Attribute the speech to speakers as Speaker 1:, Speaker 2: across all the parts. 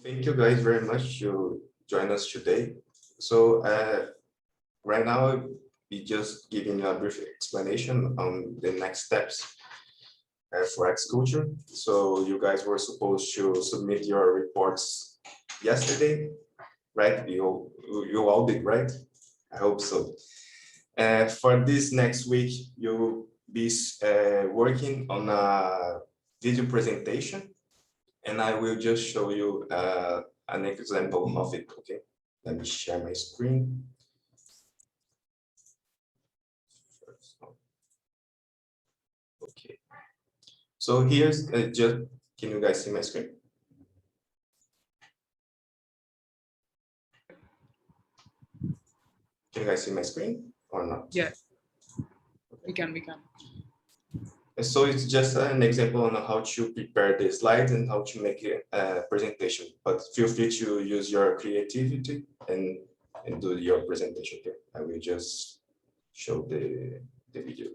Speaker 1: Thank you guys very much to join us today. So right now, I'll be just giving a brief explanation on the next steps for Xculture. So you guys were supposed to submit your reports yesterday, right? You all did, right? I hope so. For this next week, you'll be working on a video presentation, and I will just show you an example of it, okay? Let me share my screen. Okay. So here's just, can you guys see my screen? Can you guys see my screen or not?
Speaker 2: Yeah, we can.
Speaker 1: So it's just an example on how to prepare the slides and how to make a presentation, but feel free to use your creativity and do your presentation. Okay, I will just show the video.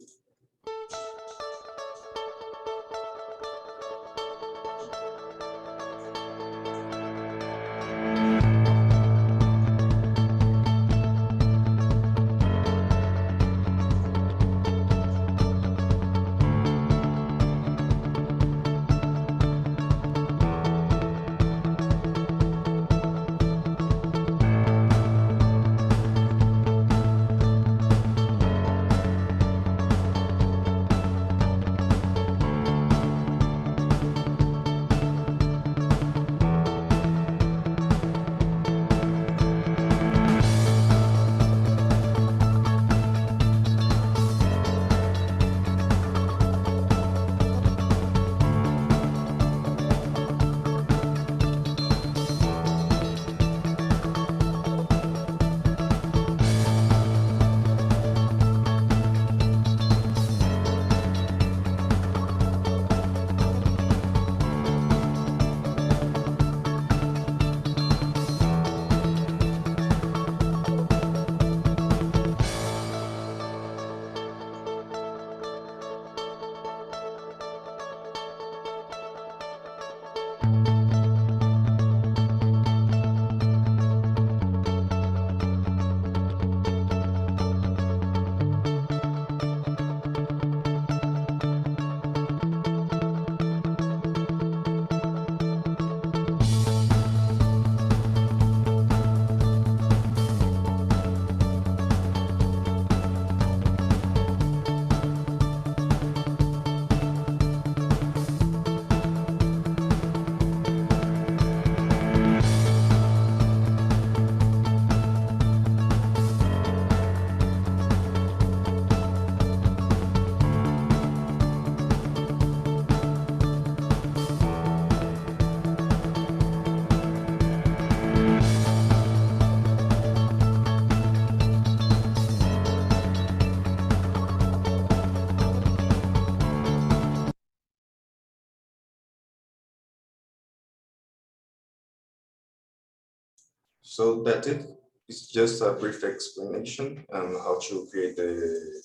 Speaker 1: So that's it. It's just a brief explanation on how to create the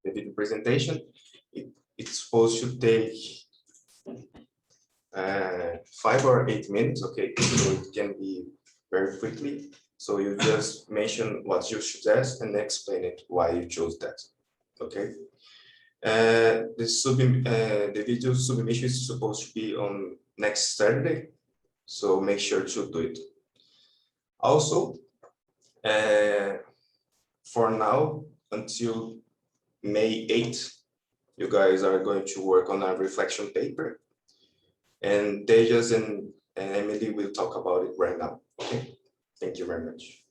Speaker 1: video presentation. It's supposed to take 5 or 8 minutes, okay? So it can be very quickly. So you just mention what you suggest and explain it why you chose that, okay? The video submission is supposed to be on next Saturday, so make sure to do it. Also, for now, until May 8th, you guys are going to work on a reflection paper, and Tejas and Emily will talk about it right now, okay? Thank you very much.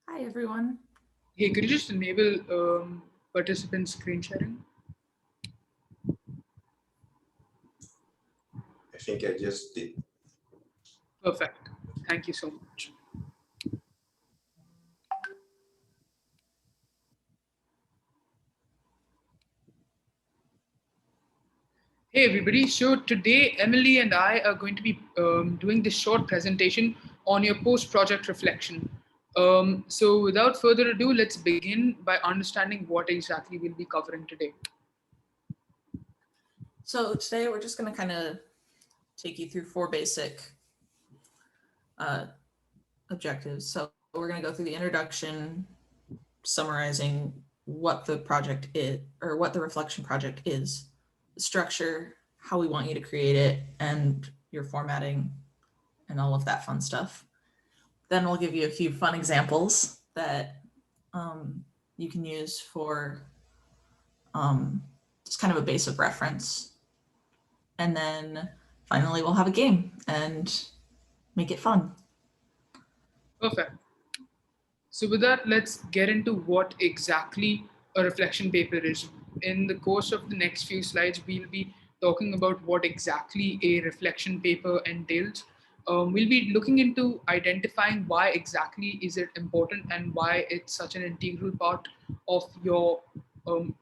Speaker 3: Hi, everyone.
Speaker 2: Hey, could you just enable participant screen sharing?
Speaker 1: I think I just did.
Speaker 2: Perfect. Thank you so much. Hey everybody, so today Emily and I are going to be doing this short presentation on your post-project reflection. So without further ado, let's begin by understanding what exactly we'll be covering today.
Speaker 3: So today we're just going to kind of take you through 4 basic objectives. So we're going to go through the introduction, summarizing what the project is, or what the reflection project is, the structure, how we want you to create it, and your formatting, and all of that fun stuff. Then we'll give you a few fun examples that you can use for just kind of a base of reference. And then finally we'll have a game and make it fun.
Speaker 2: Perfect. So with that, let's get into what exactly a reflection paper is. In the course of the next few slides, we'll be talking about what exactly a reflection paper entails. We'll be looking into identifying why exactly is it important and why it's such an integral part of your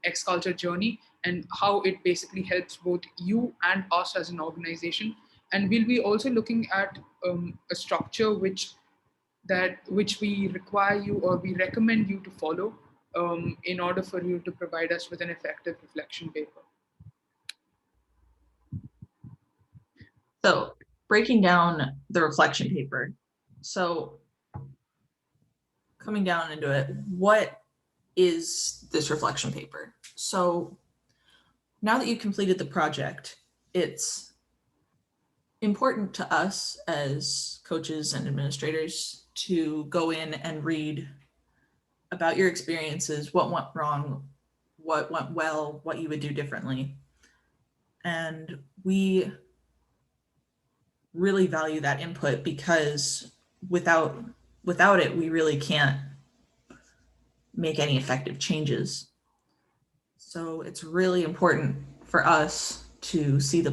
Speaker 2: X culture journey, and how it basically helps both you and us as an organization. And we'll be also looking at a structure which we require you, or we recommend you to follow, in order for you to provide us with an effective reflection paper.
Speaker 3: So breaking down the reflection paper. So coming down into it, what is this reflection paper? So now that you've completed the project, it's important to us as coaches and administrators to go in and read about your experiences, what went wrong, what went well, what you would do differently. And we really value that input, because without it, we really can't make any effective changes. So it's really important for us to receive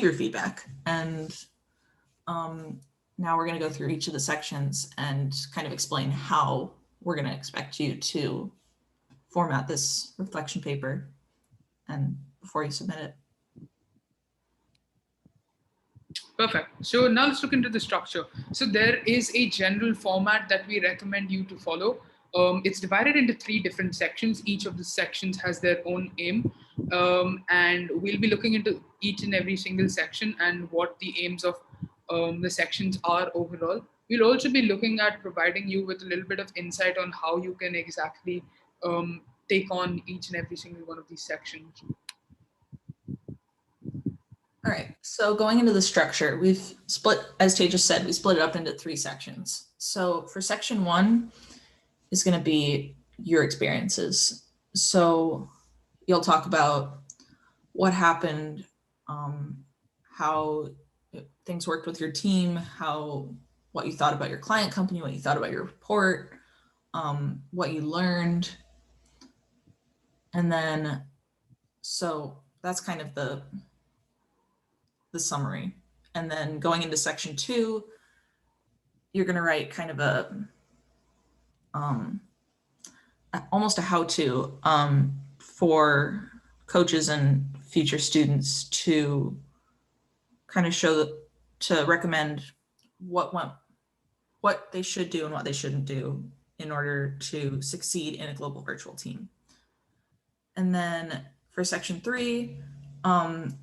Speaker 3: your feedback. And now we're going to go through each of the sections and kind of explain how we're going to expect you to format this reflection paper and before you submit it.
Speaker 2: Perfect. So now let's look into the structure. So there is a general format that we recommend you to follow. It's divided into 3 different sections. Each of the sections has their own aim. And we'll be looking into each and every single section and what the aims of the sections are overall. We'll also be looking at providing you with a little bit of insight on how you can exactly take on each and every single one of these sections.
Speaker 3: All right, so going into the structure, we've split, as Tej just said, we split it up into 3 sections. So for section 1 is going to be your experiences. So you'll talk about what happened, how things worked with your team, what you thought about your client company, what you thought about your report, what you learned. And then, so that's kind of the summary. And then going into section 2, you're going to write kind of a almost a how-to for coaches and future students to kind of to recommend what they should do and what they shouldn't do in order to succeed in a global virtual team. And then for section 3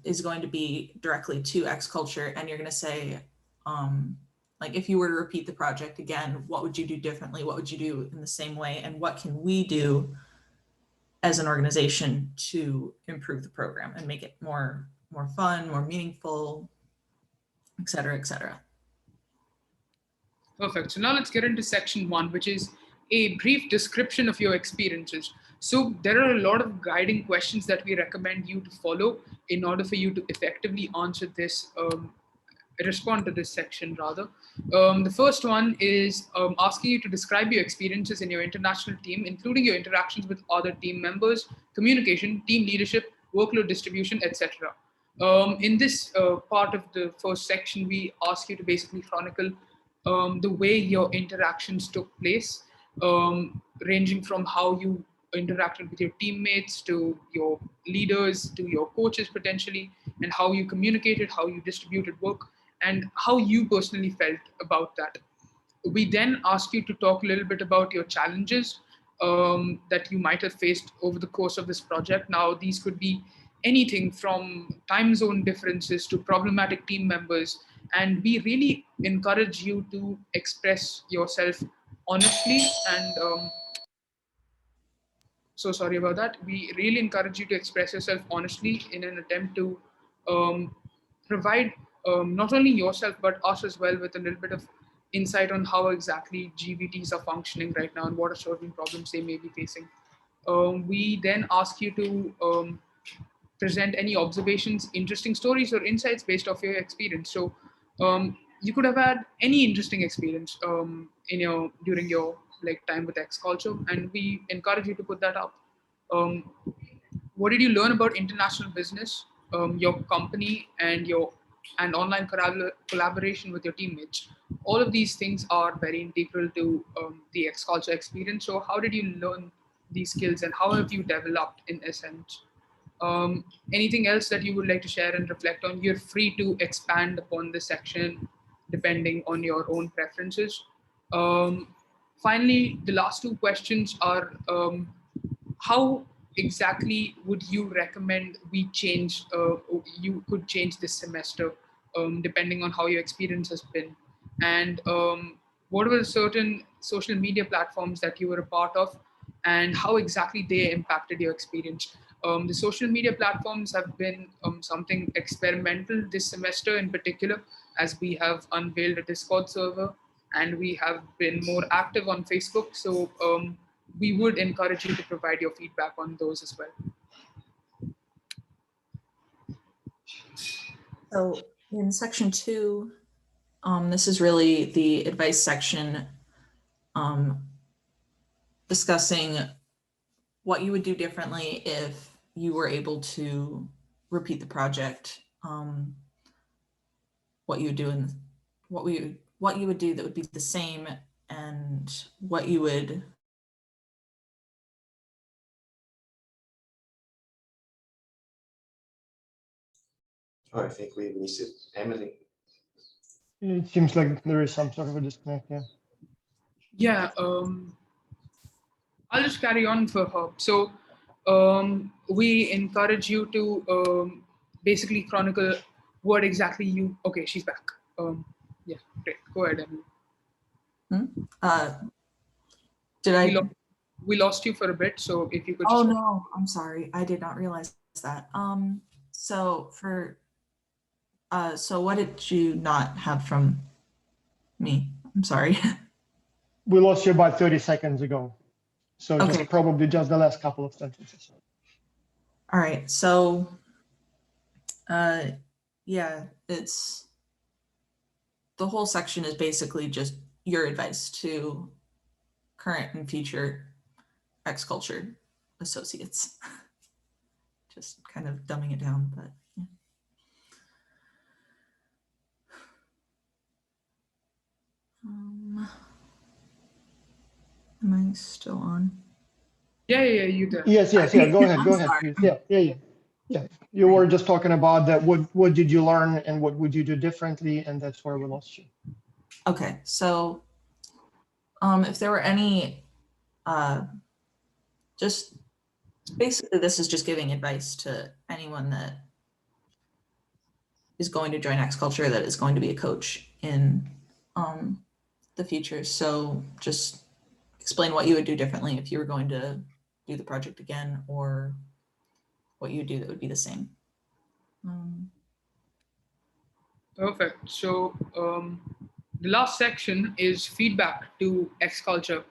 Speaker 3: is going to be directly to X culture, and you're going to say, like, if you were to repeat the project again, what would you do differently? What would you do in the same way? And what can we do as an organization to improve the program and make it more fun, more meaningful, et cetera, et cetera.
Speaker 2: Perfect. So now let's get into section 1, which is a brief description of your experiences. So there are a lot of guiding questions that we recommend you to follow in order for you to effectively answer this, respond to this section rather. The first one is asking you to describe your experiences in your international team, including your interactions with other team members, communication, team leadership, workload distribution, etc. In this part of the first section, we ask you to basically chronicle the way your interactions took place, ranging from how you interacted with your teammates to your leaders to your coaches potentially, and how you communicated, how you distributed work, and how you personally felt about that. We then ask you to talk a little bit about your challenges, that you might have faced over the course of this project. Now, these could be anything from time zone differences to problematic team members, and we really encourage you to express yourself honestly and so sorry about that. We really encourage you to express yourself honestly in an attempt to um, provide not only yourself but us as well with a little bit of insight on how exactly GVTs are functioning right now and what are certain problems they may be facing. We then ask you to present any observations, interesting stories, or insights based off your experience. So you could have had any interesting experience in your during your like time with X culture, and we encourage you to put that up. Um, what did you learn about international business, your company, and online collaboration with your teammates? All of these things are very integral to the X culture experience. So, how did you learn these skills, and how have you developed in essence? Anything else that you would like to share and reflect on? You're free to expand upon this section depending on your own preferences. Um, Finally, the last two questions are how exactly would you recommend we change, you could change this semester depending on how your experience has been? And what were certain social media platforms that you were a part of and how exactly they impacted your experience? The social media platforms have been something experimental this semester in particular, as we have unveiled a Discord server and we have been more active on Facebook. So we would encourage you to provide your feedback on those as well.
Speaker 3: So in section 2, this is really the advice section, discussing what you would do differently if you were able to repeat the project, what you would do and what you would do that would be the same, and what you would
Speaker 1: Oh, I think we missed it. Emily.
Speaker 4: It seems like there is some sort of a disconnect, yeah.
Speaker 2: Yeah, I'll just carry on for her. So we encourage you to basically chronicle what exactly you. Okay, she's back. Yeah, great. Go ahead, Emily.
Speaker 3: did I
Speaker 2: We lost you for a bit, so if you could.
Speaker 3: Oh
Speaker 2: just...
Speaker 3: no, I'm sorry. I did not realize that. So for so what did you not have from me? I'm sorry.
Speaker 4: We lost you about 30 seconds ago. So
Speaker 3: Okay.
Speaker 4: just probably just the last couple of sentences.
Speaker 3: All right. So yeah, it's the whole section is basically just your advice to current and future X culture associates. Just kind of dumbing it down, but yeah. Am I still on?
Speaker 2: Yeah, you there.
Speaker 4: Yes, yeah. Go ahead,
Speaker 3: Sorry.
Speaker 4: please. Yeah. You were just talking about that. What did you learn and what would you do differently? And that's where we lost you.
Speaker 3: Okay, so if there were any, just basically this is just giving advice to anyone that is going to join X Culture, that is going to be a coach in the future. So just explain what you would do differently if you were going to do the project again, or what you would do that would be the same.
Speaker 2: Perfect. So the last section is feedback to X Culture.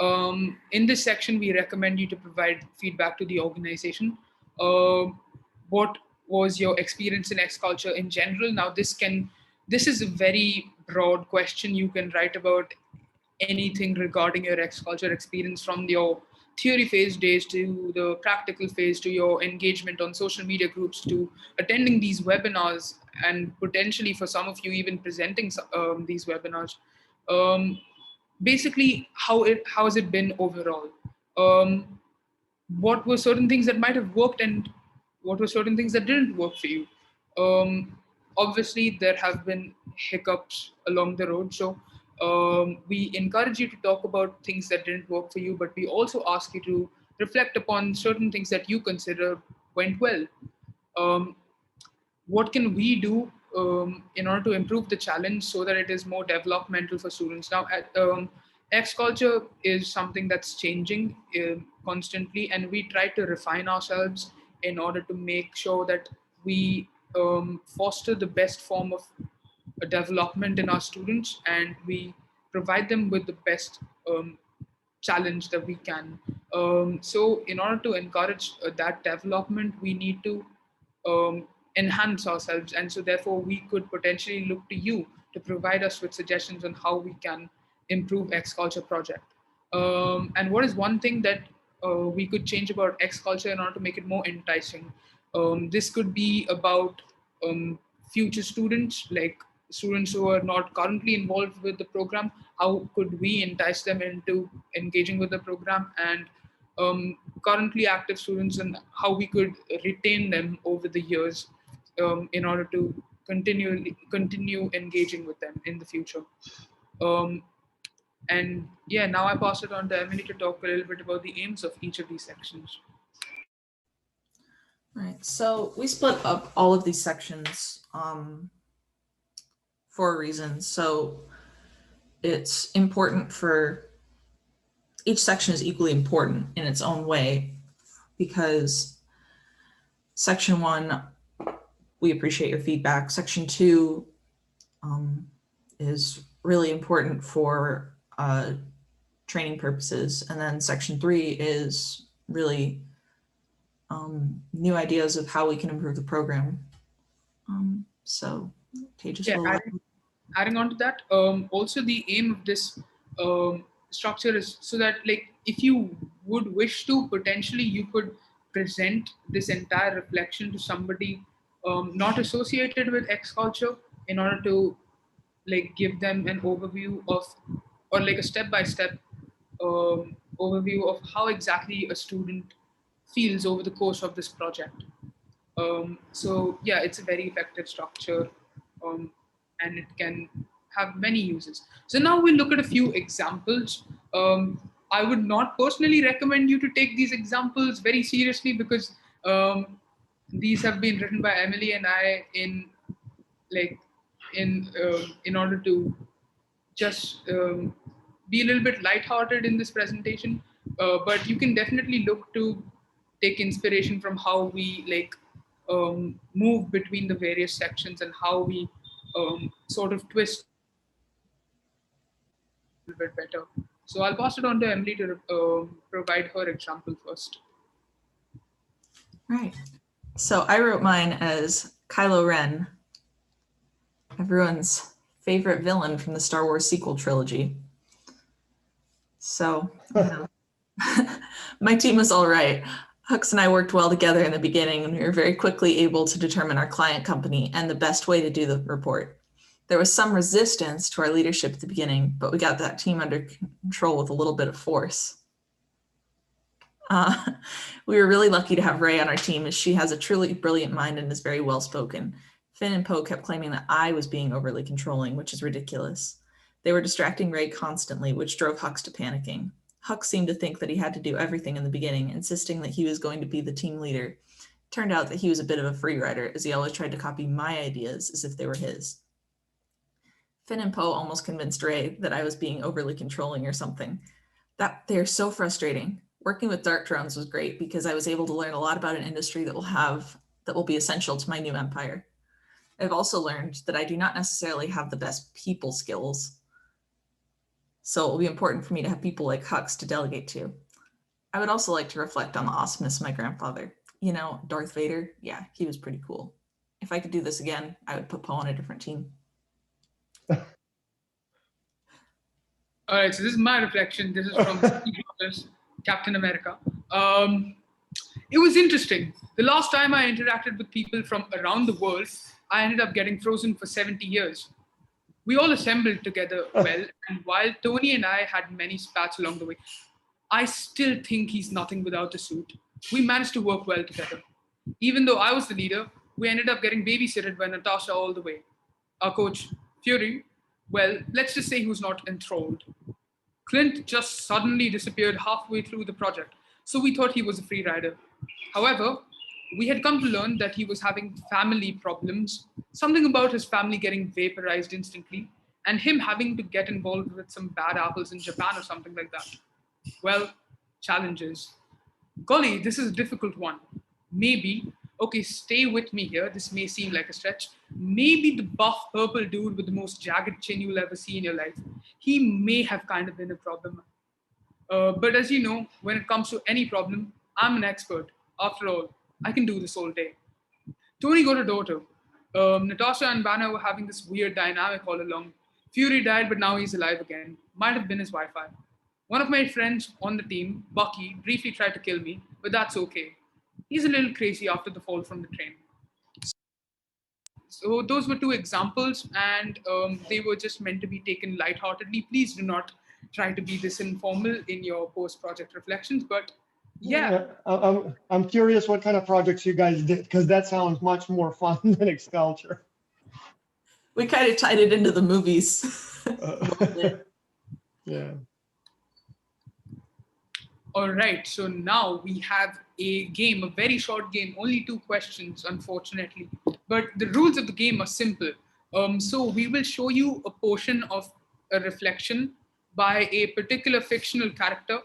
Speaker 2: In this section, we recommend you to provide feedback to the organization. What was your experience in X Culture in general? Now, this is a very broad question. You can write about anything regarding your X Culture experience, from your theory phase days to the practical phase to your engagement on social media groups to attending these webinars and potentially for some of you even presenting these webinars. Basically, how has it been overall? What were certain things that might have worked and what were certain things that didn't work for you? Obviously, there have been hiccups along the road. So We encourage you to talk about things that didn't work for you, but we also ask you to reflect upon certain things that you consider went well. Um, what can we do in order to improve the challenge so that it is more developmental for students? Now, X culture is something that's changing constantly, and we try to refine ourselves in order to make sure that we foster the best form of development in our students, and we provide them with the best challenge that we can. So, in order to encourage that development, we need to enhance ourselves, and so therefore we could potentially look to you to provide us with suggestions on how we can improve X culture project. And what is one thing that we could change about X culture in order to make it more enticing? This could be about um, future students, like students who are not currently involved with the program. How could we entice them into engaging with the program? And currently active students, and how we could retain them over the years in order to continue engaging with them in the future. Um, and yeah, now I pass it on to Emily to talk a little bit about the aims of each of these sections.
Speaker 3: Right. So we split up all of these sections for a reason. So it's important for each section is equally important in its own way, because section 1, we appreciate your feedback. Section 2 is really important for training purposes. And then section 3 is really new ideas of how we can improve the program. So Tejas
Speaker 2: Yeah,
Speaker 3: will.
Speaker 2: adding on to that, also the aim of this structure is so that, like, if you would wish to, potentially you could present this entire reflection to somebody not associated with X culture, in order to like give them an overview of, or like a step-by-step overview of how exactly a student feels over the course of this project. So yeah, it's a very effective structure, and it can have many uses. So now we'll look at a few examples. I would not personally recommend you to take these examples very seriously, because these have been written by Emily and I like in order to just be a little bit lighthearted in this presentation. But you can definitely look to take inspiration from how we like move between the various sections, and how we sort of twist a little bit better. So I'll pass it on to Emily to provide her example first.
Speaker 3: Right. So I wrote mine as Kylo Ren, everyone's favorite villain from the Star Wars sequel trilogy. So my team was all right. Hux and I worked well together in the beginning, and we were very quickly able to determine our client company and the best way to do the report. There was some resistance to our leadership at the beginning, but we got that team under control with a little bit of force. We were really lucky to have Ray on our team, as she has a truly brilliant mind and is very well spoken. Finn and Poe kept claiming that I was being overly controlling, which is ridiculous. They were distracting Ray constantly, which drove Hux to panicking. Hux seemed to think that he had to do everything in the beginning, insisting that he was going to be the team leader. Turned out that he was a bit of a free rider, as he always tried to copy my ideas as if they were his. Finn and Poe almost convinced Ray that I was being overly controlling or something. They're so frustrating. Working with dark drones was great, because I was able to learn a lot about an industry that will be essential to my new empire. I've also learned that I do not necessarily have the best people skills, so it will be important for me to have people like Hux to delegate to. I would also like to reflect on the awesomeness of my grandfather. You know, Darth Vader, yeah, he was pretty cool. If I could do this again, I would put Poe on a different team.
Speaker 2: All right, so this is my reflection. This is from Steve Rogers, Captain America. It was interesting. The last time I interacted with people from around the world, I ended up getting frozen for 70 years. We all assembled together well, and while Tony and I had many spats along the way, I still think he's nothing without a suit. We managed to work well together. Even though I was the leader, we ended up getting babysitted by Natasha all the way. Our coach, Fury, Well, let's just say he was not enthralled. Clint just suddenly disappeared halfway through the project, so we thought he was a free rider. However, we had come to learn that he was having family problems, something about his family getting vaporized instantly, and him having to get involved with some bad apples in Japan or something like that. Well, challenges. Golly, this is a difficult one. Maybe, okay, stay with me here. This may seem like a stretch. Maybe the buff purple dude with the most jagged chin you'll ever see in your life, he may have kind of been a problem. But as you know, when it comes to any problem, I'm an expert. After all, I can do this all day. Tony got a daughter. Natasha and Banner were having this weird dynamic all along. Fury died, but now he's alive again. Might have been his Wi Fi. One of my friends on the team, Bucky, briefly tried to kill me, but that's okay. He's a little crazy after the fall from the train. So those were two examples, and they were just meant to be taken lightheartedly. Please do not try to be this informal in your post-project reflections. But yeah,
Speaker 4: I'm curious what kind of projects you guys did, because that sounds much more fun than Xculture.
Speaker 3: We kind of tied it into the movies.
Speaker 4: Yeah.
Speaker 2: All right, so now we have a game, a very short game, only 2 questions, unfortunately. But the rules of the game are simple. So we will show you a portion of a reflection by a particular fictional character,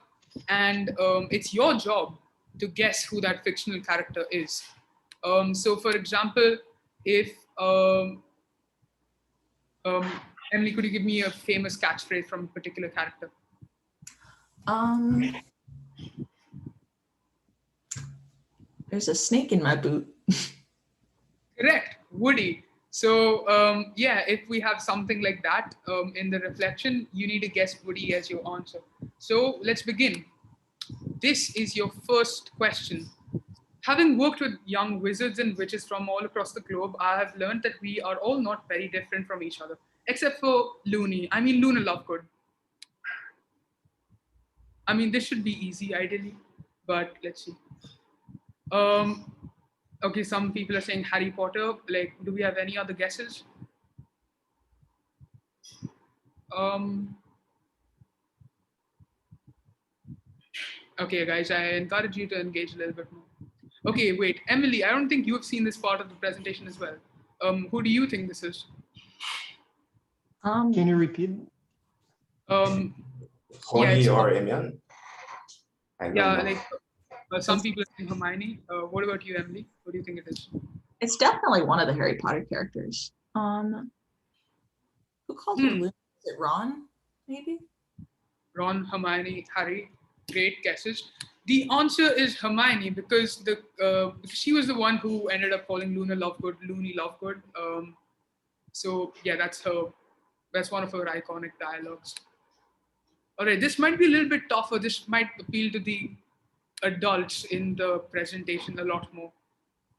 Speaker 2: and it's your job to guess who that fictional character is. So for example, if, Emily, could you give me a famous catchphrase from a particular character?
Speaker 3: There's a snake in my boot.
Speaker 2: Correct, Woody. So yeah, if we have something like that in the reflection, you need to guess Woody as your answer. So let's begin. This is your first question. Having worked with young wizards and witches from all across the globe, I have learned that we are all not very different from each other, except for Looney. I mean, Luna Lovegood. I mean, this should be easy, ideally, but let's see. Okay, some people are saying Harry Potter. Like, do we have any other guesses? Okay, guys, I encourage you to engage a little bit more. Okay, wait, Emily, I don't think you have seen this part of the presentation as well. Who do you think this is?
Speaker 4: Can you repeat?
Speaker 1: Honey
Speaker 2: Yeah,
Speaker 1: or Emian? I don't
Speaker 2: Yeah,
Speaker 1: know.
Speaker 2: like some people are saying Hermione. What about you, Emily? What do you think it is?
Speaker 3: It's definitely one of the Harry Potter characters. Who called her Luna? Is it Ron, maybe?
Speaker 2: Ron, Hermione, Harry. Great guesses. The answer is Hermione because she was the one who ended up calling Luna Lovegood Looney Lovegood. So yeah, that's her. That's one of her iconic dialogues. All right, this might be a little bit tougher. This might appeal to the adults in the presentation a lot more.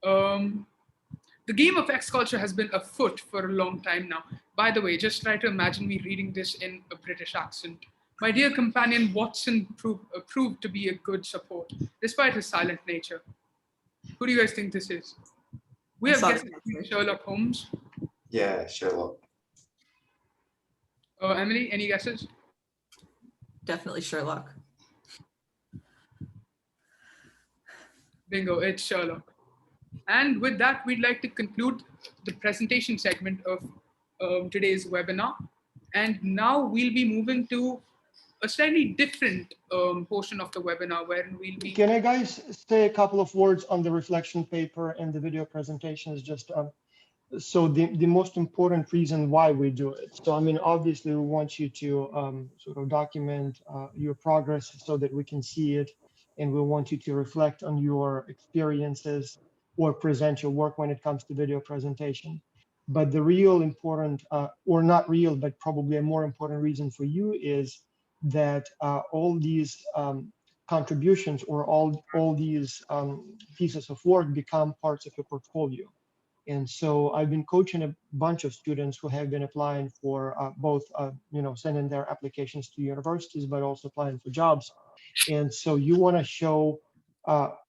Speaker 2: The game of Xculture has been afoot for a long time now. By the way, just try to imagine me reading this in a British accent. My dear companion Watson proved to be a good support, despite his silent nature. Who do you guys think this is? We have guessed Sherlock Holmes.
Speaker 1: Yeah, Sherlock.
Speaker 2: Emily, any guesses?
Speaker 3: Definitely Sherlock.
Speaker 2: Bingo, it's Sherlock. And with that, we'd like to conclude the presentation segment of today's webinar. And now we'll be moving to a slightly different portion of the webinar wherein we'll be...
Speaker 4: Can I guys say a couple of words on the reflection paper and the video presentations? Just so the most important reason why we do it. So I mean, obviously we want you to sort of document your progress so that we can see it, and we want you to reflect on your experiences or present your work when it comes to video presentation. But the real important, or not real, but probably a more important reason for you is that all these contributions or all these pieces of work become parts of your portfolio. And so I've been coaching a bunch of students who have been applying for both, sending their applications to universities, but also applying for jobs. And so you want to show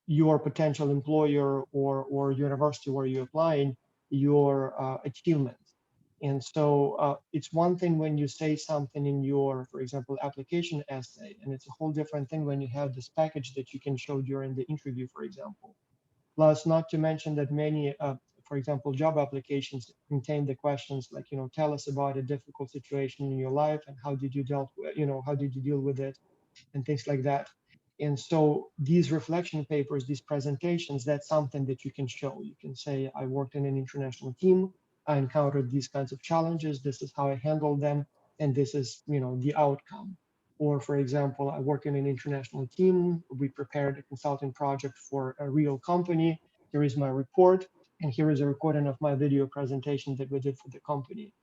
Speaker 4: your potential employer or university where you're applying your achievements. And so it's one thing when you say something in your, for example, application essay, and it's a whole different thing when you have this package that you can show during the interview, for example. Plus, not to mention that many, for example, job applications contain the questions like, tell us about a difficult situation in your life and how did you dealt with, how did you deal with it, and things like that. And so these reflection papers, these presentations, that's something that you can show. You can say, I worked in an international team. I encountered these kinds of challenges. This is how I handled them. And this is, the outcome. Or for example, I work in an international team. We prepared a consulting project for a real company. Here is my report. And here is a recording of my video presentation that we did for the company.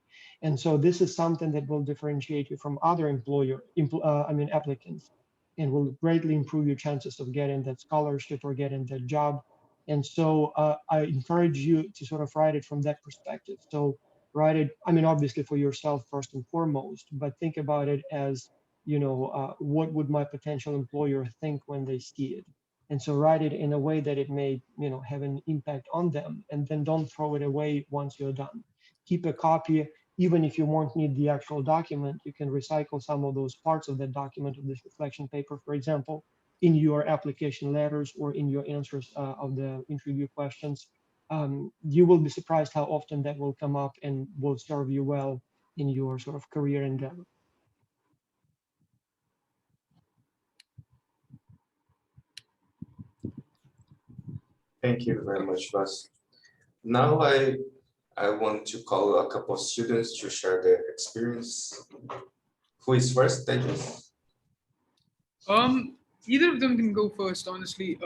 Speaker 4: And so this is something that will differentiate you from other applicants, and will greatly improve your chances of getting that scholarship or getting that job. And so I encourage you to sort of write it from that perspective. So write it, obviously for yourself first and foremost, but think about it as, what would my potential employer think when they see it? And so write it in a way that it may, have an impact on them, and then don't throw it away once you're done. Keep a copy. Even if you won't need the actual document, you can recycle some of those parts of that document of this reflection paper, for example, in your application letters or in your answers of the interview questions. You will be surprised how often that will come up and will serve you well in your sort of career endeavor.
Speaker 1: Thank you very much, Bas. Now I want to call a couple of students to share their experience. Who is first, Tejas?
Speaker 2: Either of them can go first, honestly.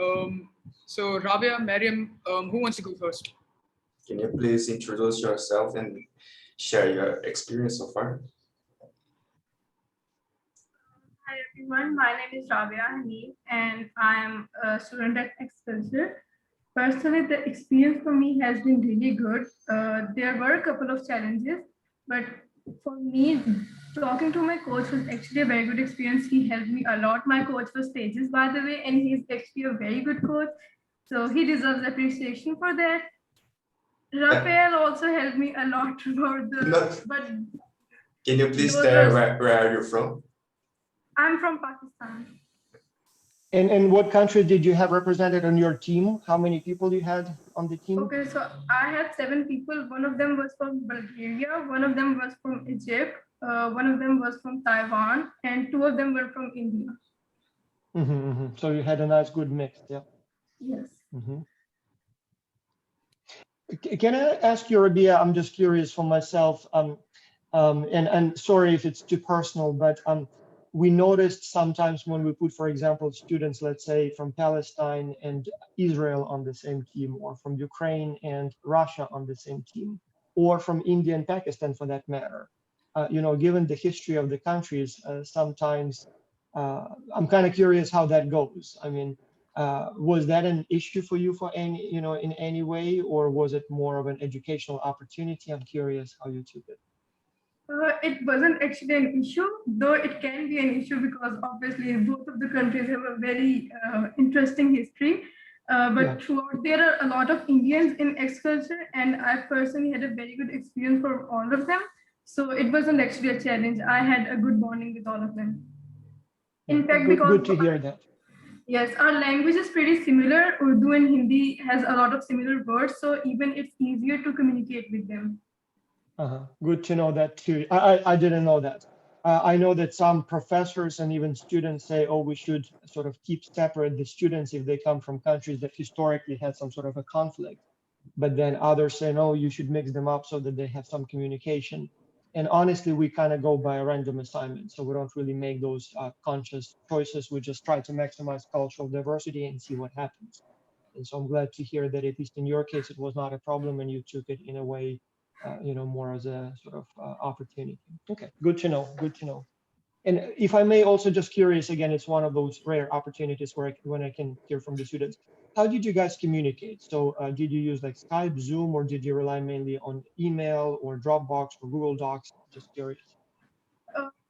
Speaker 2: So Rabia, Mariam, who wants to go first?
Speaker 1: Can you please introduce yourself and share your experience so far?
Speaker 5: Hi everyone, my name is Rabia Hanif and I am a student at Excelsior. Personally, the experience for me has been really good. There were a couple of challenges, but for me, talking to my coach was actually a very good experience. He helped me a lot. My coach was Tejas, by the way, and he's actually a very good coach. So he deserves appreciation for that. Raphael also helped me a lot about but
Speaker 1: can you please
Speaker 5: those
Speaker 1: tell
Speaker 5: are-
Speaker 1: where are you from?
Speaker 5: I'm from Pakistan.
Speaker 4: And what country did you have represented on your team? How many people you had on the team?
Speaker 5: Okay, so I had 7 people. One of them was from Bulgaria, one of them was from Egypt, one of them was from Taiwan, and 2 of them were from India.
Speaker 4: So you had a nice, good mix, yeah.
Speaker 5: Yes.
Speaker 4: Can I ask you, Rabia? I'm just curious for myself, and sorry if it's too personal, but we noticed sometimes when we put, for example, students, let's say from Palestine and Israel on the same team, or from Ukraine and Russia on the same team, or from India and Pakistan for that matter, given the history of the countries, sometimes I'm kind of curious how that goes. I mean, was that an issue for you for any, in any way, or was it more of an educational opportunity? I'm curious how you took it.
Speaker 5: It wasn't actually an issue, though it can be an issue because obviously both of the countries have a very interesting history. But throughout, there are a lot of Indians in Excelsior, and I personally had a very good experience for all of them. So it wasn't actually a challenge. I had a good bonding with all of them. In fact, because
Speaker 4: good to hear that.
Speaker 5: Yes, our language is pretty similar. Urdu and Hindi has a lot of similar words, so even it's easier to communicate with them.
Speaker 4: Good to know that too. I didn't know that. I know that some professors and even students say, oh, we should sort of keep separate the students if they come from countries that historically had some sort of a conflict. But then others say, no, you should mix them up so that they have some communication. And honestly, we kind of go by a random assignment. So we don't really make those conscious choices. We just try to maximize cultural diversity and see what happens. And so I'm glad to hear that at least in your case, it was not a problem and you took it in a way more as a sort of opportunity. Okay, good to know, good to know. And if I may also just curious, again, it's one of those rare opportunities where when I can hear from the students, how did you guys communicate? So did you use like Skype, Zoom, or did you rely mainly on email or Dropbox or Google Docs? Just curious.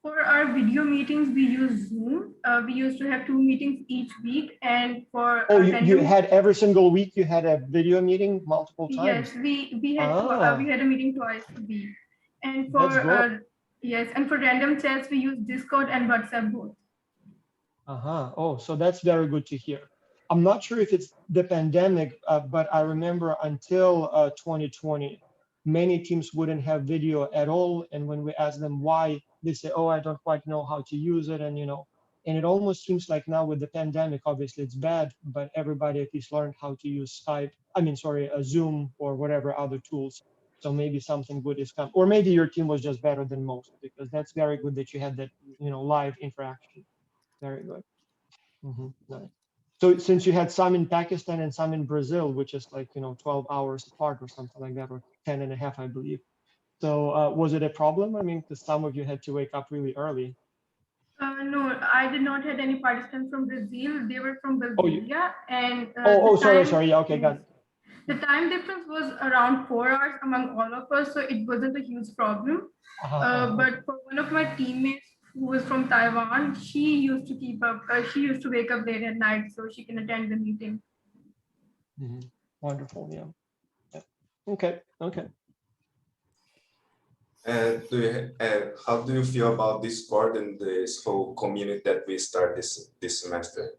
Speaker 5: For our video meetings, we use Zoom. We used to have 2 meetings each week, and for
Speaker 4: you had every single week you had a video meeting multiple times.
Speaker 5: Yes, we had we had a meeting twice a week, And
Speaker 4: That's
Speaker 5: for
Speaker 4: good.
Speaker 5: yes, and for random chats, we use Discord and WhatsApp both.
Speaker 4: Uh-huh. Oh, so that's very good to hear. I'm not sure if it's the pandemic, but I remember until 2020, many teams wouldn't have video at all. And when we ask them why, they say, "Oh, I don't quite know how to use it." And and it almost seems like now with the pandemic, obviously it's bad, but everybody at least learned how to use Skype. I mean, sorry, Zoom or whatever other tools. So maybe something good is coming, or maybe your team was just better than most, because that's very good that you had that, live interaction. Very good. Nice. So since you had some in Pakistan and some in Brazil, which is like, 12 hours apart or something like that, or 10 and a half, I believe. So was it a problem? I mean, because some of you had to wake up really early.
Speaker 5: No, I did not have any participants from Brazil. They were from
Speaker 4: Oh, you,
Speaker 5: Bulgaria, and
Speaker 4: sorry. Yeah, okay, got it.
Speaker 5: the time difference was around 4 hours among all of us, so it wasn't a huge problem. But for one of my teammates who was from Taiwan, she used to keep up. She used to wake up late at night so she can attend the meeting.
Speaker 4: Wonderful. Yeah. Okay. Okay.
Speaker 1: And how do you feel about Discord and this whole community that we start this semester?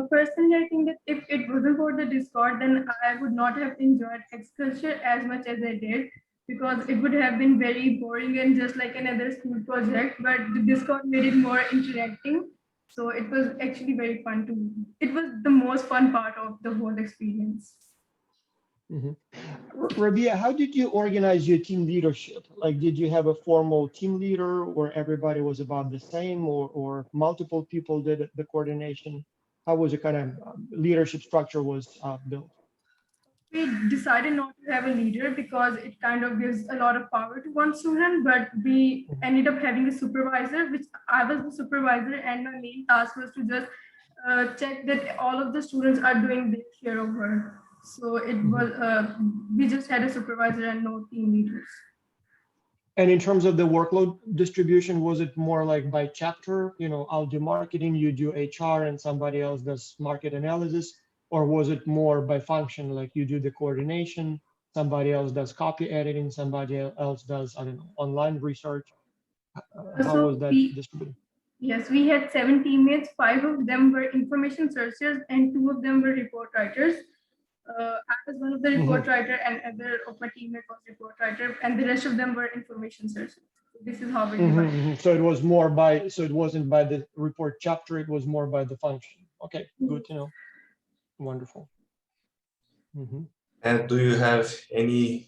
Speaker 5: Personally, I think that if it wasn't for the Discord, then I would not have enjoyed Xculture as much as I did, because it would have been very boring and just like another school project. But the Discord made it more interacting. So it was actually very fun to. It was the most fun part of the whole experience.
Speaker 4: Rabia, how did you organize your team leadership? Like, did you have a formal team leader, or everybody was about the same, or multiple people did the coordination? How was your kind of leadership structure was built?
Speaker 5: We decided not to have a leader because it kind of gives a lot of power to one student, but we ended up having a supervisor, which I was the supervisor, and my main task was to just check that all of the students are doing their share of work. So it was we just had a supervisor and no team leaders.
Speaker 4: And in terms of the workload distribution, was it more like by chapter? I'll do marketing, you do HR, and somebody else does market analysis? Or was it more by function, like you do the coordination, somebody else does copy editing, somebody else does, I don't know, online research? How was that distributed?
Speaker 5: Yes, we had 7 teammates. 5 of them were information searchers and 2 of them were report writers. I was one of the report writer, and other of my teammate was report writer, and the rest of them were information searchers. This is how we divided.
Speaker 4: So it was more by, so it wasn't by the report chapter, it was more by the function. Okay, good to know. Wonderful.
Speaker 1: And do you have any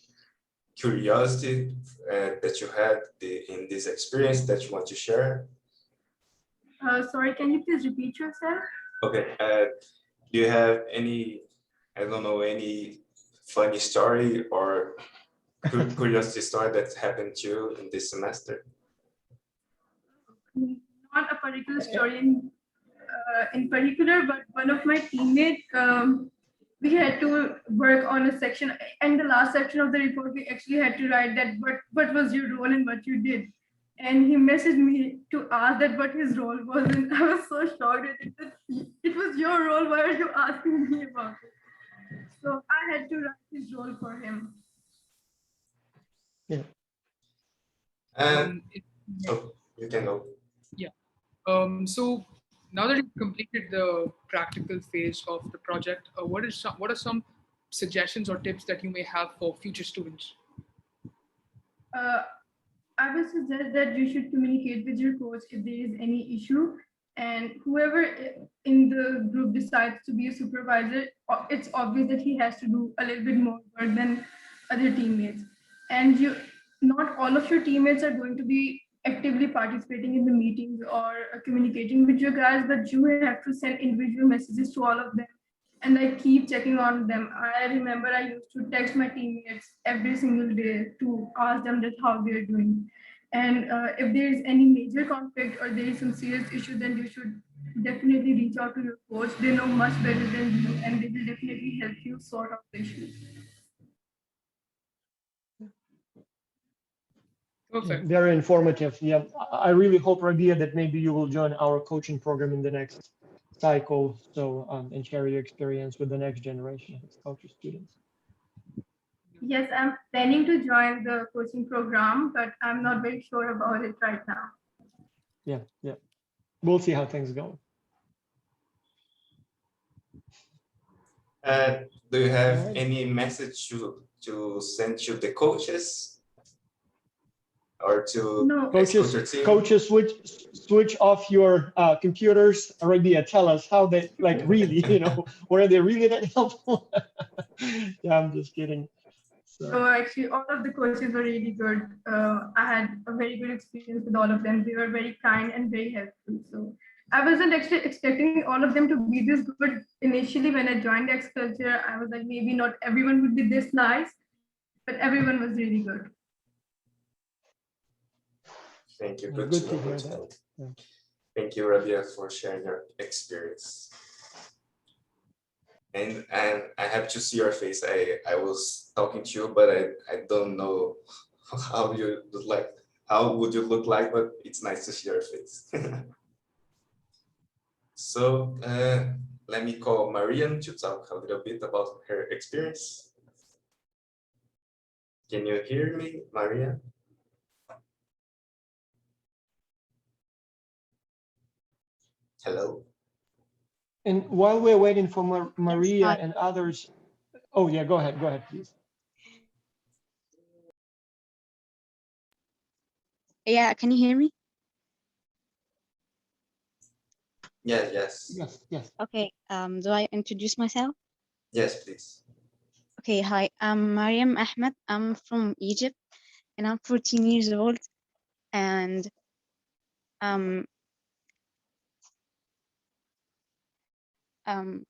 Speaker 1: curiosity that you had in this experience that you want to share?
Speaker 5: Sorry, can you please repeat yourself?
Speaker 1: Okay. Do you have any, I don't know, any funny story or curiosity story that happened to you in this semester?
Speaker 5: Not a particular story in particular, but one of my teammates, we had to work on a section, and the last section of the report, we actually had to write that what was your role and what you did. And he messaged me to ask that what his role was, and I was so shocked. It was your role. Why are you asking me about it? So I had to write his role for him.
Speaker 4: Yeah.
Speaker 1: Oh, you can go.
Speaker 2: Yeah. So now that you've completed the practical phase of the project, what are some suggestions or tips that you may have for future students?
Speaker 5: I would suggest that you should communicate with your coach if there is any issue, and whoever in the group decides to be a supervisor, it's obvious that he has to do a little bit more work than other teammates. And not all of your teammates are going to be actively participating in the meetings or communicating with you guys, but you have to send individual messages to all of them and I keep checking on them. I remember I used to text my teammates every single day to ask them that how they're doing. And if there is any major conflict or there is some serious issue, then you should definitely reach out to your coach. They know much better than you, and they will definitely help you sort out the issues.
Speaker 2: Perfect.
Speaker 4: Very informative. Yeah, I really hope, Rabia, that maybe you will join our coaching program in the next cycle, so and share your experience with the next generation of culture students.
Speaker 5: Yes, I'm planning to join the coaching program, but I'm not very sure about it right now.
Speaker 4: Yeah, yeah. We'll see how things go.
Speaker 1: Do you have
Speaker 4: Alright.
Speaker 1: any message to send to the coaches or to
Speaker 5: No,
Speaker 1: exposure team?
Speaker 4: Coaches, switch off your computers. Arabia, tell us how they like really, were they really that helpful? Yeah, I'm just kidding.
Speaker 5: so actually all of the coaches were really good. I had a very good experience with all of them. They were very kind and very helpful. So I wasn't actually expecting all of them to be this good. Initially, when I joined X Culture, I was like, maybe not everyone would be this nice, but everyone was really good.
Speaker 1: Thank you.
Speaker 4: Yeah,
Speaker 1: Good
Speaker 4: good
Speaker 1: to
Speaker 4: to
Speaker 1: know.
Speaker 4: hear
Speaker 1: Good to
Speaker 4: that.
Speaker 1: know.
Speaker 4: Yeah.
Speaker 1: Thank you, Rabia, for sharing your experience. And I have to see your face. I was talking to you, but I don't know how you look like. How would you look like? But it's nice to see your face. So let me call Marian to talk a little bit about her experience. Can you hear me, Marian? Hello.
Speaker 4: And while we're waiting for Maria
Speaker 6: hi.
Speaker 4: and others, oh yeah, go ahead, please.
Speaker 6: Yeah, can you hear me?
Speaker 1: Yeah, yes.
Speaker 4: Yes.
Speaker 6: Okay, do I introduce myself?
Speaker 1: Yes, please.
Speaker 6: Okay, hi, I'm Mariam Ahmed. I'm from Egypt and I'm 14 years old. And um, um,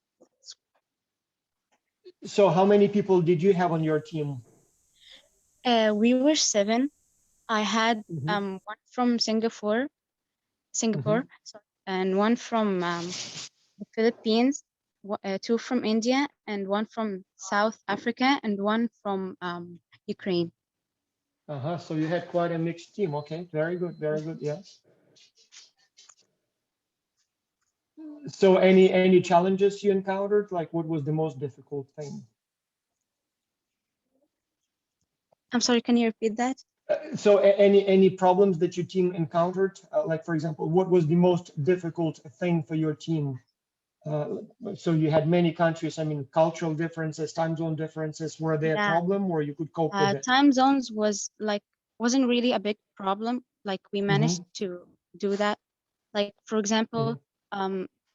Speaker 4: So how many people did you have on your team?
Speaker 6: we were 7. I had
Speaker 4: Mhm.
Speaker 6: one from Singapore, sorry, and one from the Philippines, 2 from India, and 1 from South Africa, and 1 from Ukraine.
Speaker 4: So you had quite a mixed team. Okay, very good, yes. So any challenges you encountered? Like what was the most difficult thing?
Speaker 6: I'm sorry, can you repeat that?
Speaker 4: So any problems that your team encountered? Like for example, what was the most difficult thing for your team? So you had many countries, I mean, cultural differences, time zone differences, were they a
Speaker 6: Yeah.
Speaker 4: problem or you could cope with it?
Speaker 6: Time zones wasn't really a big problem. Like we managed to do that. Like for example,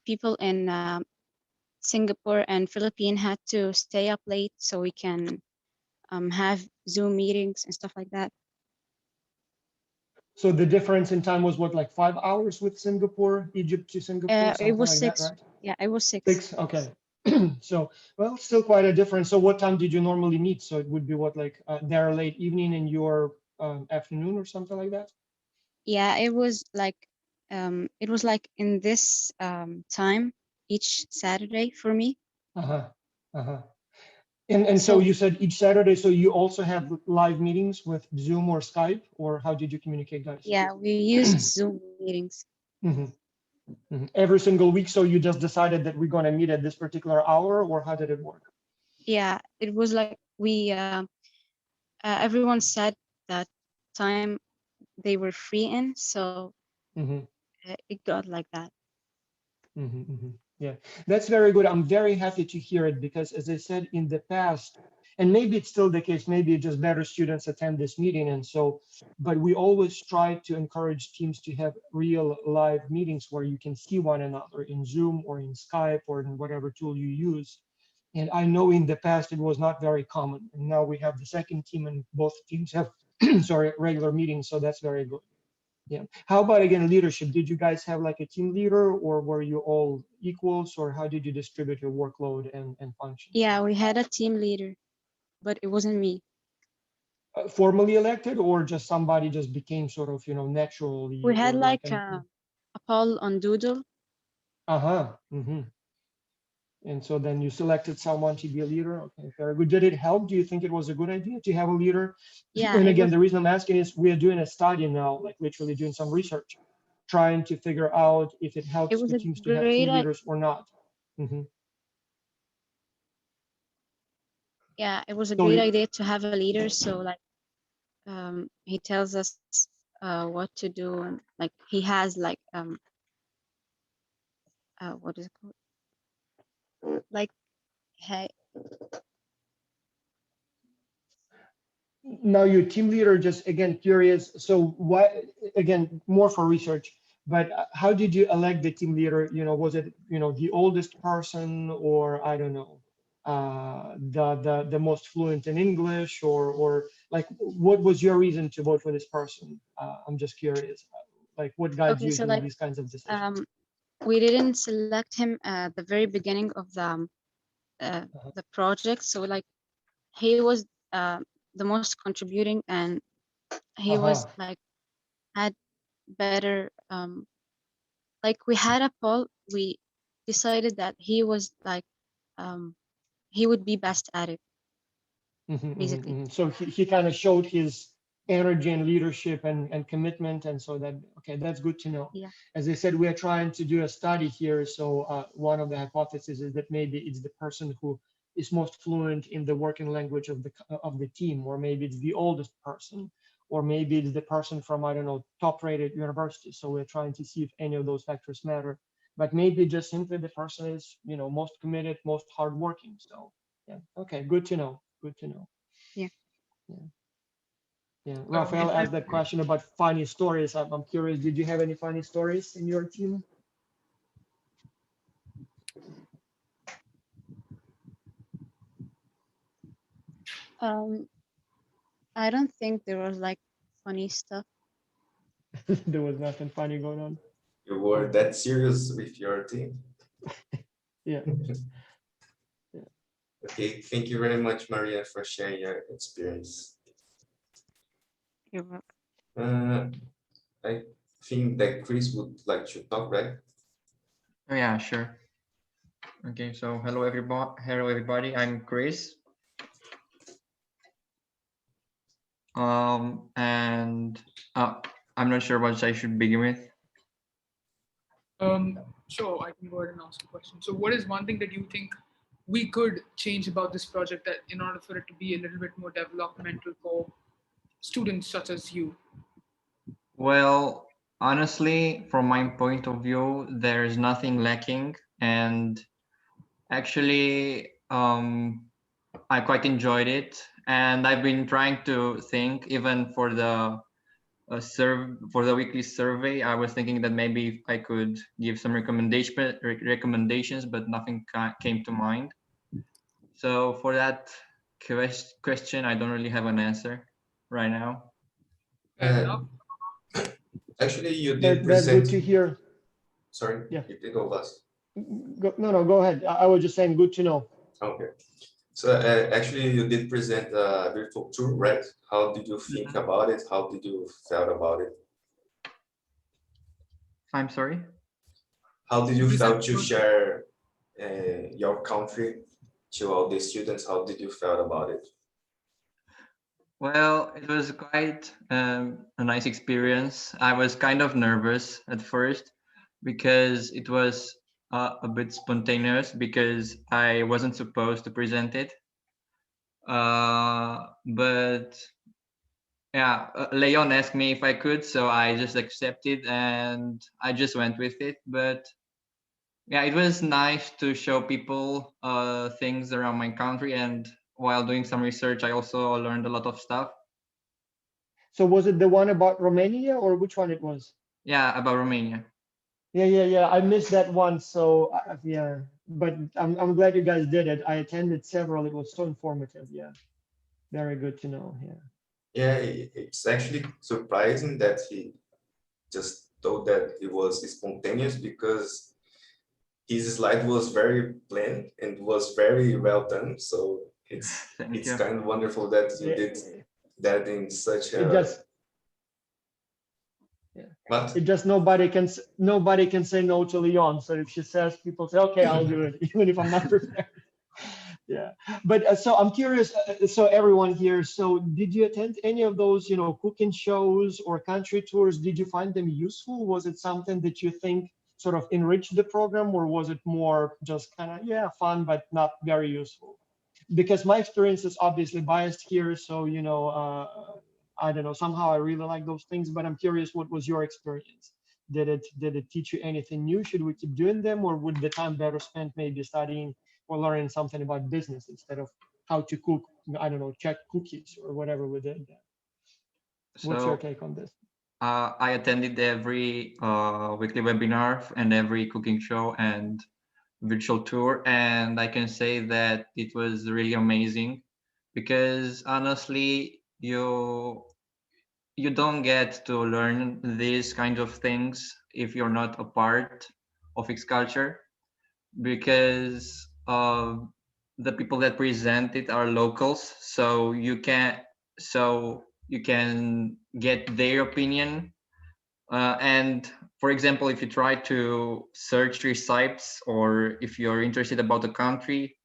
Speaker 6: people in Singapore and Philippines had to stay up late so we can have Zoom meetings and stuff like that.
Speaker 4: So the difference in time was what, like 5 hours with Singapore, Egypt to Singapore,
Speaker 6: It
Speaker 4: something
Speaker 6: was
Speaker 4: like
Speaker 6: 6.
Speaker 4: that, right?
Speaker 6: Yeah, it was 6.
Speaker 4: 6, okay. So, well, still quite a difference. So what time did you normally meet? So it would be what, like their late evening and your afternoon or something like that?
Speaker 6: Yeah, it was like in this time each Saturday for me.
Speaker 4: Uh-huh, uh-huh. And so
Speaker 6: So
Speaker 4: you said each Saturday, so you also have live meetings with Zoom or Skype, or how did you communicate, guys?
Speaker 6: yeah, we used Zoom meetings.
Speaker 4: Mhm, mhm. Every single week, so you just decided that we're going to meet at this particular hour, or how did it work?
Speaker 6: Yeah, it was like we everyone said that time they were free in, so
Speaker 4: Mhm,
Speaker 6: it got like that.
Speaker 4: mhm, mhm. Yeah, that's very good. I'm very happy to hear it because, as I said in the past, and maybe it's still the case, maybe just better students attend this meeting. And so, but we always try to encourage teams to have real live meetings where you can see one another in Zoom or in Skype or in whatever tool you use. And I know in the past it was not very common. And now we have the second team and both teams have, sorry, regular meetings. So that's very good. Yeah. How about again leadership? Did you guys have like a team leader or were you all equals or how did you distribute your workload and functions?
Speaker 6: Yeah, we had a team leader, but it wasn't me.
Speaker 4: Formally elected or just somebody just became sort of, naturally
Speaker 6: We had
Speaker 4: or like
Speaker 6: like
Speaker 4: an,
Speaker 6: a poll on Doodle.
Speaker 4: And so then you selected someone to be a leader. Okay, very good. Did it help? Do you think it was a good idea to have a leader?
Speaker 6: Yeah,
Speaker 4: And
Speaker 6: it
Speaker 4: again,
Speaker 6: was
Speaker 4: the reason I'm asking is we're doing a study now, like literally doing some research, trying to figure out if it helps for
Speaker 6: a
Speaker 4: teams to have
Speaker 6: great
Speaker 4: team leaders or not. Mhm.
Speaker 6: Yeah, it was a
Speaker 4: So
Speaker 6: great
Speaker 4: it-
Speaker 6: idea to have a leader. So like, he tells us what to do, and like he has like what is it called? Like, hey,
Speaker 4: now your team leader, just again curious, so why, again, more for research, but how did you elect the team leader? Was it, the oldest person, or I don't know, the most fluent in English, or like, what was your reason to vote for this person? I'm just curious, like what guides
Speaker 6: okay,
Speaker 4: you
Speaker 6: so
Speaker 4: to
Speaker 6: like
Speaker 4: these kinds of decisions?
Speaker 6: um, we didn't select him at the very beginning of the project. So like he was the most contributing, and he was
Speaker 4: Uh-huh.
Speaker 6: like had better like we had a poll. We decided that he was like um he would be best at it, basically.
Speaker 4: So he kind of showed his energy and leadership and commitment. And so that, okay, that's good to know.
Speaker 6: Yeah.
Speaker 4: As I said, we are trying to do a study here. So one of the hypotheses is that maybe it's the person who is most fluent in the working language of the team, or maybe it's the oldest person, or maybe it's the person from, I don't know, top rated university. So we're trying to see if any of those factors matter, but maybe just simply the person is, most committed, most hardworking. So yeah, okay, good to know. Good to know.
Speaker 6: Yeah.
Speaker 4: Yeah. Yeah.
Speaker 2: If
Speaker 4: Raphael
Speaker 2: I
Speaker 4: asked that question about funny stories. I'm curious, did you have any funny stories in your team?
Speaker 6: um I don't think there was like funny stuff.
Speaker 4: There was nothing funny going on.
Speaker 1: You were that serious with your team.
Speaker 4: Yeah. Yeah.
Speaker 1: Okay, thank you very much, Maria, for sharing your experience.
Speaker 6: You're welcome.
Speaker 1: Uh, I think that Chris would like to talk, right?
Speaker 7: Oh yeah, sure. Okay, so hello everybody. I'm Chris. And I'm not sure what I should begin with.
Speaker 2: Sure, I can go ahead and ask a question. So, what is one thing that you think we could change about this project that in order for it to be a little bit more developmental for students such as you?
Speaker 7: Well, honestly, from my point of view, there's nothing lacking, and actually, I quite enjoyed it, and I've been trying to think, even for the for the weekly survey, I was thinking that maybe I could give some recommendations, but nothing came to mind. So for that question, I don't really have an answer right now.
Speaker 2: Fair
Speaker 1: Uh,
Speaker 2: enough.
Speaker 1: Actually, you did
Speaker 4: That's good
Speaker 1: present.
Speaker 4: to hear.
Speaker 1: Sorry,
Speaker 4: Yeah.
Speaker 1: you did go last.
Speaker 4: No, go ahead. I was just saying, good to know.
Speaker 1: Okay. So actually, you did present a virtual tour, right? How did you think about it? How did you felt about it?
Speaker 7: I'm sorry.
Speaker 1: How did you
Speaker 2: Present
Speaker 1: felt to
Speaker 2: virtual-
Speaker 1: share your country to all the students? How did you felt about it?
Speaker 7: Well, it was quite a nice experience. I was kind of nervous at first because it was a bit spontaneous because I wasn't supposed to present it. But yeah, Leon asked me if I could, so I just accepted and I just went with it. But yeah, it was nice to show people things around my country, and while doing some research, I also learned a lot of stuff.
Speaker 4: So was it the one about Romania, or which one it was?
Speaker 7: Yeah, about Romania.
Speaker 4: Yeah. I missed that one. So yeah, but I'm glad you guys did it. I attended several. It was so informative. Yeah. Very good to know. Yeah.
Speaker 1: Yeah, it's actually surprising that he just told that it was spontaneous because his slide was very plain and was very well done. So
Speaker 7: Thank
Speaker 1: it's
Speaker 7: you.
Speaker 1: kind of wonderful that you
Speaker 4: Yeah.
Speaker 1: did that in such
Speaker 4: It
Speaker 1: a.
Speaker 4: just
Speaker 1: But
Speaker 4: nobody can say no to Leon. So if she says, people say, okay, I'll do it, even if I'm not prepared. Yeah, but so I'm curious. So everyone here, so did you attend any of those, cooking shows or country tours? Did you find them useful? Was it something that you think sort of enriched the program, or was it more just kind of, yeah, fun but not very useful? because my experience is obviously biased here. So, I don't know, somehow I really like those things, but I'm curious, what was your experience? Did it teach you anything new? Should we keep doing them, or would the time better spent maybe studying or learning something about business instead of how to cook, I don't know, check cookies or whatever we did there? What's your
Speaker 7: So
Speaker 4: take on this?
Speaker 7: I attended every weekly webinar and every cooking show and virtual tour, and I can say that it was really amazing because honestly, you don't get to learn these kind of things if you're not a part of its culture, because the people that present it are locals, so you can get their opinion. And for example, if you try to search recipes or if you're interested about the country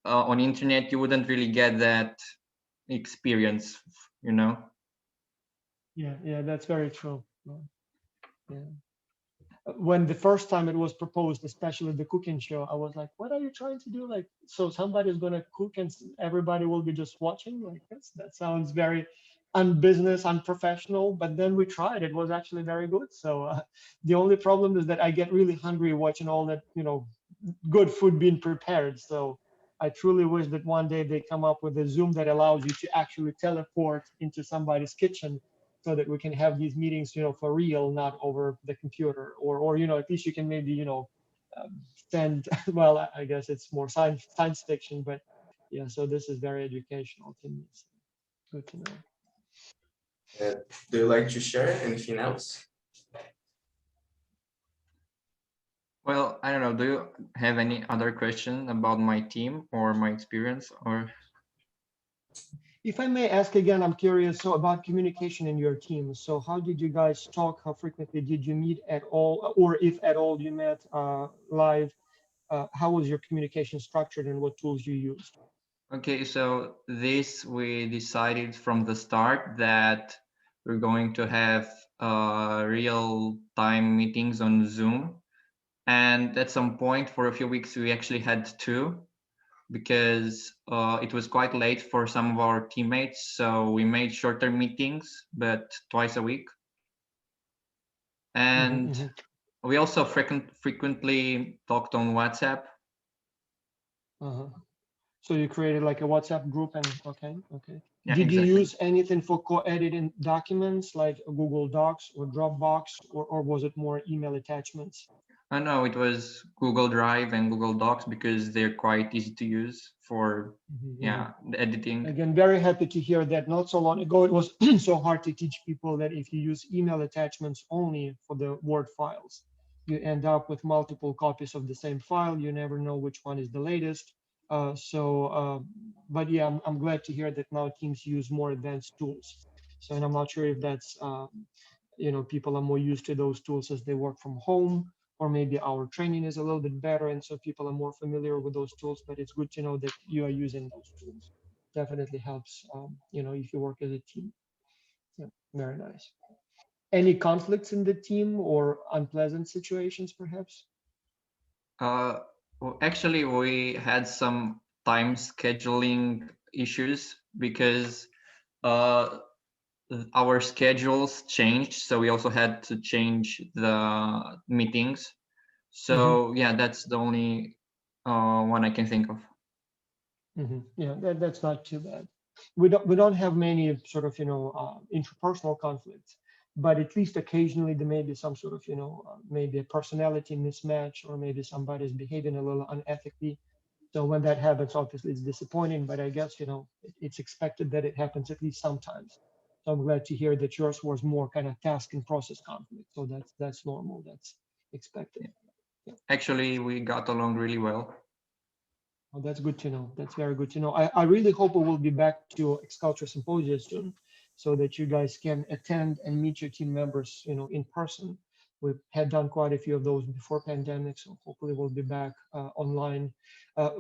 Speaker 7: on internet, you wouldn't really get that experience, you know.
Speaker 4: Yeah, that's very true. Yeah. When the first time it was proposed, especially the cooking show, I was like, what are you trying to do? Like, so somebody's going to cook and everybody will be just watching? Like, that sounds very unbusiness, unprofessional. But then we tried. It was actually very good. So the only problem is that I get really hungry watching all that, good food being prepared. So I truly wish that one day they come up with a Zoom that allows you to actually teleport into somebody's kitchen so that we can have these meetings, for real, not over the computer, or at least you can maybe, send. Well, I guess it's more science fiction, but yeah. So this is very educational to me. So good to know.
Speaker 1: Do you like to share anything else?
Speaker 7: Well, I don't know. Do you have any other question about my team or my experience or?
Speaker 4: If I may ask again, I'm curious, so about communication in your team. So how did you guys talk? How frequently did you meet at all? Or if at all you met live? How was your communication structured and what tools you used?
Speaker 7: Okay, so this we decided from the start that we're going to have real time meetings on Zoom. And at some point for a few weeks, we actually had two because it was quite late for some of our teammates. So we made shorter meetings, but twice a week. And we also frequently talked on WhatsApp.
Speaker 4: So you created like a WhatsApp group and okay.
Speaker 7: Yeah,
Speaker 4: Did you
Speaker 7: exactly.
Speaker 4: use anything for co-editing documents like Google Docs or Dropbox, or was it more email attachments?
Speaker 7: I know it was Google Drive and Google Docs because they're quite easy to use for the editing.
Speaker 4: Again, very happy to hear that. Not so long ago, it was so hard to teach people that if you use email attachments only for the Word files, you end up with multiple copies of the same file. You never know which one is the latest. But yeah, I'm glad to hear that now teams use more advanced tools. So, and I'm not sure if that's, people are more used to those tools as they work from home, or maybe our training is a little bit better, and so people are more familiar with those tools, but it's good to know that you are using those tools. Definitely helps, if you work as a team. Yeah, very nice. Any conflicts in the team or unpleasant situations, perhaps?
Speaker 7: Well, actually, we had some time scheduling issues because our schedules changed, so we also had to change the meetings. So yeah, that's the only one I can think of.
Speaker 4: Yeah, that's not too bad. We don't have many sort of interpersonal conflicts, but at least occasionally there may be some sort of maybe a personality mismatch, or maybe somebody's behaving a little unethically. So when that happens, obviously it's disappointing, but I guess it's expected that it happens at least sometimes. So I'm glad to hear that yours was more kind of task and process conflict. So that's normal. That's expected. Yeah.
Speaker 7: Actually, we got along really well.
Speaker 4: Oh, that's good to know. That's very good to know. I really hope we will be back to Xculture Symposia soon, so that you guys can attend and meet your team members, in person. We've had done quite a few of those before pandemic, so hopefully we'll be back online.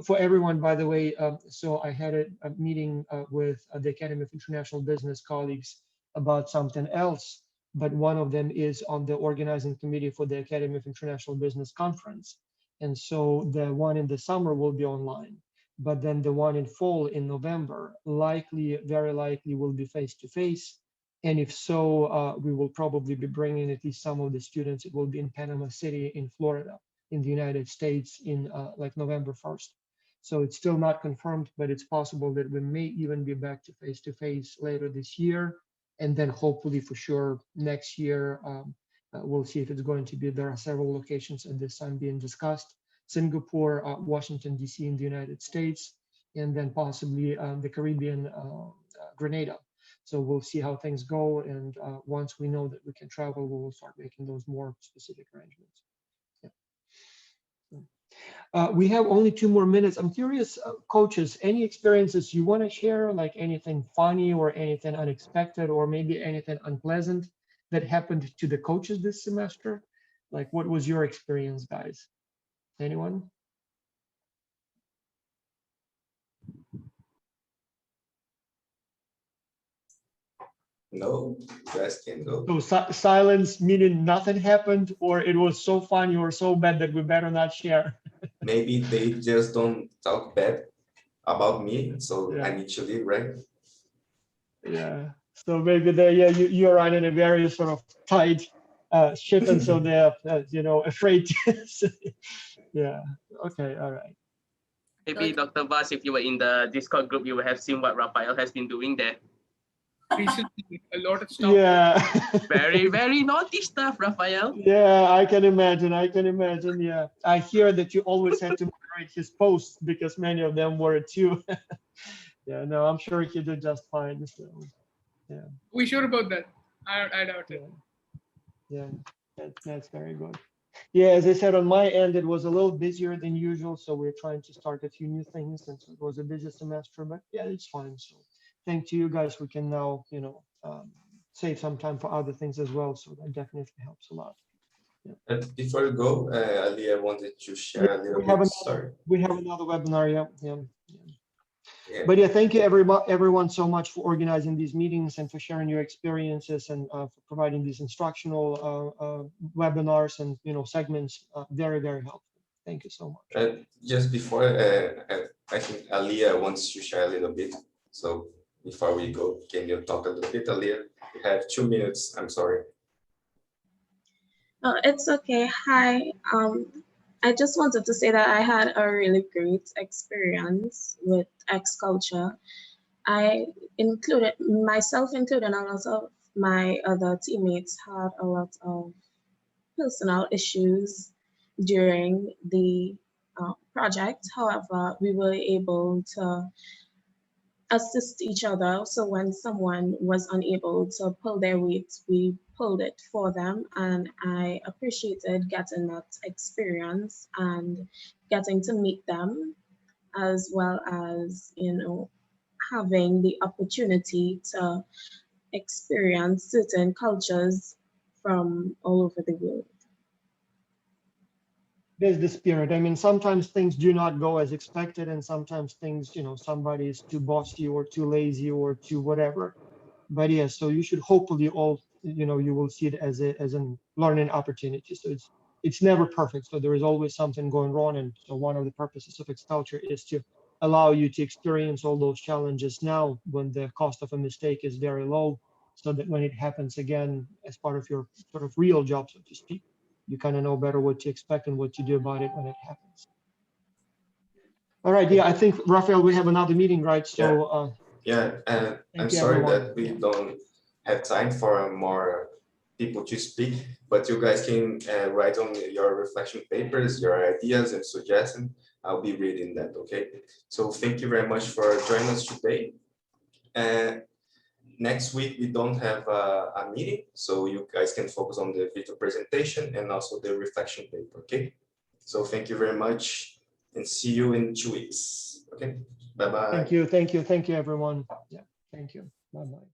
Speaker 4: For everyone, by the way, so I had a meeting with the Academy of International Business colleagues about something else, but one of them is on the organizing committee for the Academy of International Business conference. And so the one in the summer will be online. but then the one in fall in November very likely will be face-to-face. And if so, we will probably be bringing at least some of the students. It will be in Panama City in Florida, in the United States, in like November 1st. So it's still not confirmed, but it's possible that we may even be back to face-to-face later this year. And then hopefully for sure next year, we'll see if it's going to be. There are several locations at this time being discussed: Singapore, Washington, D.C. in the United States, and then possibly the Caribbean, Grenada. So we'll see how things go. And once we know that we can travel, we will start making those more specific arrangements. Yeah. We have only 2 more minutes. I'm curious, coaches, any experiences you want to share, like anything funny or anything unexpected or maybe anything unpleasant that happened to the coaches this semester? Like, what was your experience, guys? Anyone?
Speaker 1: No, you guys can go.
Speaker 4: So silence meaning nothing happened, or it was so funny or so bad that we better not share.
Speaker 1: Maybe they just don't talk bad about me, so
Speaker 4: Yeah.
Speaker 1: I need to leave, right?
Speaker 4: Yeah. So maybe you're running a very sort of tight ship, and so they're afraid to say. Yeah. Okay. All right.
Speaker 8: Maybe Dr. Bas, if you were in the Discord group, you would have seen what Raphael has been doing there.
Speaker 2: Recently, a lot of stuff.
Speaker 4: Yeah.
Speaker 8: Very, very naughty stuff, Raphael.
Speaker 4: Yeah, I can imagine. I can imagine. Yeah. I hear that you always had to moderate his posts because many of them were too. Yeah. No, I'm sure he did just fine. So, yeah.
Speaker 2: We sure about that? I doubt it.
Speaker 4: Yeah. That's very good. Yeah, as I said, on my end, it was a little busier than usual. So we're trying to start a few new things. And so it was a busy semester, but yeah, it's fine. So thanks to you guys, we can now, save some time for other things as well. So that definitely helps a lot. Yeah.
Speaker 1: Before you go, Ali, I wanted to share a little bit. Sorry.
Speaker 4: We have another webinar. Yeah.
Speaker 1: Yeah.
Speaker 4: But yeah, thank you everyone so much for organizing these meetings and for sharing your experiences and for providing these instructional webinars and segments. Very, very helpful. Thank you so much.
Speaker 1: Just before, I think Aliyah wants to share a little bit. So before we go, can you talk a little bit, Aliyah? You have 2 minutes. I'm sorry.
Speaker 9: Oh, it's okay. Hi. I just wanted to say that I had a really great experience with X Culture. I included, myself included, a lot of my other teammates had a lot of personal issues during the project. However, we were able to assist each other. So when someone was unable to pull their weight, we pulled it for them. And I appreciated getting that experience and getting to meet them, as well as, having the opportunity to experience certain cultures from all over the world.
Speaker 4: There's the spirit. I mean, sometimes things do not go as expected, and sometimes things, somebody is too bossy or too lazy or too whatever. But yeah, so you should hopefully all, you will see it as a learning opportunity. So it's never perfect. So there is always something going wrong. And so one of the purposes of X Culture is to allow you to experience all those challenges now when the cost of a mistake is very low, so that when it happens again as part of your sort of real job, so to speak, you kind of know better what to expect and what to do about it when it happens. All right. Yeah, I think, Raphael, we have another meeting, right? So
Speaker 1: and I'm sorry that we don't have time for more people to speak, but you guys can write on your reflection papers, your ideas and suggestions. I'll be reading that, okay? So thank you very much for joining us today. Next week, we don't have a meeting, so you guys can focus on the video presentation and also the reflection paper, okay? So thank you very much and see you in 2 weeks, okay? Bye-bye.
Speaker 4: Thank you, everyone. Yeah, thank you. Bye-bye.